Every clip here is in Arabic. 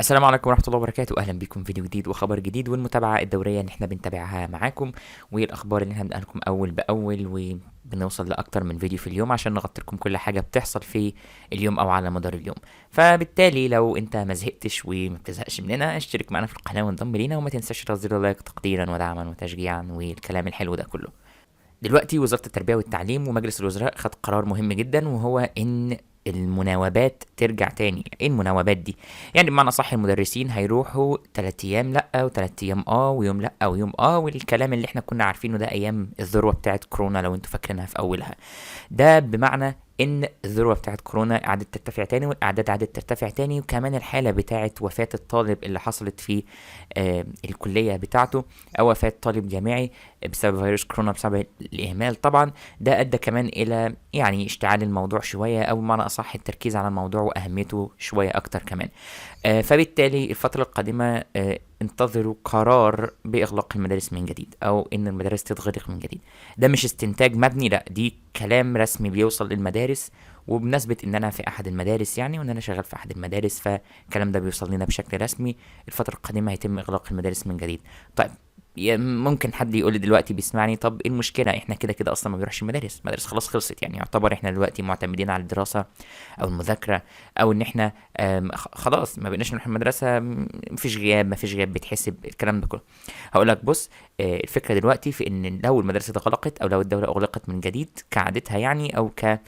السلام عليكم ورحمة الله وبركاته. أهلا بكم فيديو جديد وخبر جديد والمتابعة الدورية اللي احنا بنتابعها معاكم، والأخبار اللي احنا بنقولها لكم أول بأول، وبنوصل لأكتر من فيديو في اليوم عشان نغطي لكم كل حاجة بتحصل في اليوم أو على مدار اليوم. فبالتالي لو أنت ما زهقتش وما بتزهقش مننا، اشترك معنا في القناة وانضم لينا، وما تنساش تنزل لايك تقديرا ودعما وتشجيعا والكلام الحلو ده كله. دلوقتي وزارة التربية والتعليم ومجلس الوزراء خد قرار مهم جدا، وهو ان المناوبات ترجع تاني. ايه المناوبات دي؟ يعني بمعنى صح المدرسين هيروحوا 3 ايام لا و3 ايام ويوم لا ويوم والكلام اللي احنا كنا عارفينه ده ايام الذروة بتاعت كورونا لو انتوا فاكرينها في اولها. ده بمعنى ان الذروه بتاعت كورونا قعدت ترتفع تاني، والاعداد قعدت ترتفع تاني، وكمان الحاله بتاعت وفاه الطالب اللي حصلت في الكليه بتاعته، او وفاه طالب جامعي بسبب فيروس كورونا بسبب الاهمال طبعا. ده ادى كمان الى يعني اشتعال الموضوع شويه، او بمعنى اصح التركيز على الموضوع واهميته شويه اكتر كمان. فبالتالي الفترة القادمة انتظروا قرار بإغلاق المدارس من جديد، أو إن المدارس تتغلق من جديد. ده مش استنتاج مبني، لأ، دي كلام رسمي بيوصل للمدارس، وبمناسبة إن أنا في أحد المدارس يعني، وإن أنا شغال في أحد المدارس، فالكلام ده بيوصل لنا بشكل رسمي. الفترة القادمة هيتم إغلاق المدارس من جديد. طيب، ممكن حد يقول لي دلوقتي بيسمعني، طب ايه المشكله؟ احنا كده كده اصلا ما بنروحش المدارس خلاص خلصت، يعني يعتبر احنا دلوقتي معتمدين على الدراسه او المذاكره، او ان احنا خلاص ما بقيناش نروح المدرسه، مفيش غياب بيتحسب الكلام ده كله. هقول لك بص، الفكره دلوقتي في ان لو المدرسه اتغلقت او لو الدوله اغلقت من جديد كعادتها يعني، او ك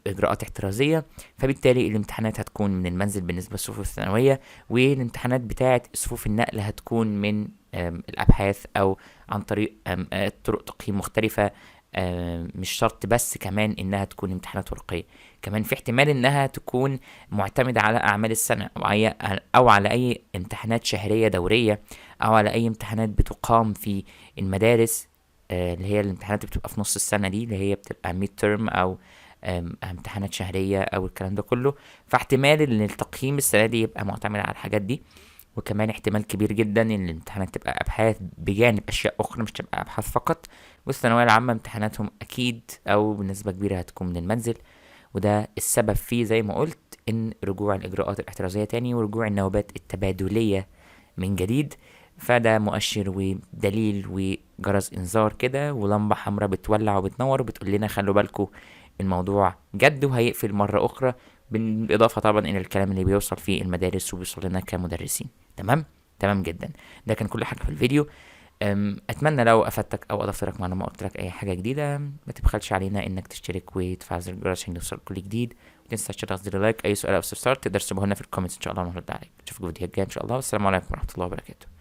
اجراءات احترازيه، فبالتالي الامتحانات هتكون من المنزل بالنسبه للصفوف الثانويه، والامتحانات بتاعه صفوف النقل هتكون من الابحاث، او عن طريق طرق تقييم مختلفه. مش شرط بس كمان انها تكون امتحانات ورقيه، كمان في احتمال انها تكون معتمدة على اعمال السنة، او على اي امتحانات شهرية دورية، او على اي امتحانات بتقام في المدارس، اللي هي الامتحانات اللي بتبقى في نص السنة دي، اللي هي بتبقى ميد ترم، او امتحانات شهرية، او الكلام ده كله. فاحتمال ان التقييم السنة دي يبقى معتمد على الحاجات دي، وكمان احتمال كبير جدا ان الامتحانات تبقى ابحاث بجانب اشياء اخرى، مش تبقى ابحاث فقط. والثانويه العامه امتحاناتهم اكيد او بنسبه كبيره هتكون من المنزل، وده السبب فيه زي ما قلت ان رجوع الاجراءات الاحترازيه تاني، ورجوع النوبات التبادليه من جديد. فده مؤشر ودليل وجرس انذار كده، ولمبه حمراء بتولع وبتنور وبتقول لنا خلوا بالكم، الموضوع جد وهيقفل مره اخرى، بالاضافه طبعا الى الكلام اللي بيوصل في المدارس وبيوصل لنا كمدرسين. تمام، تمام جدا. ده كان كل حاجه في الفيديو. اتمنى لو افدتك او اضفت لك معلومه، قلت لك اي حاجه جديده، ما تبخلش علينا انك تشترك وتفعل زر الجرس عشان يوصل كل جديد. ومتنساش تضغط لايك. اي سؤال او استفسار تقدر تسيبه لنا في الكومنتس، ان شاء الله نرد عليك. نشوفك في الفيديو الجاي ان شاء الله. والسلام عليكم ورحمه الله وبركاته.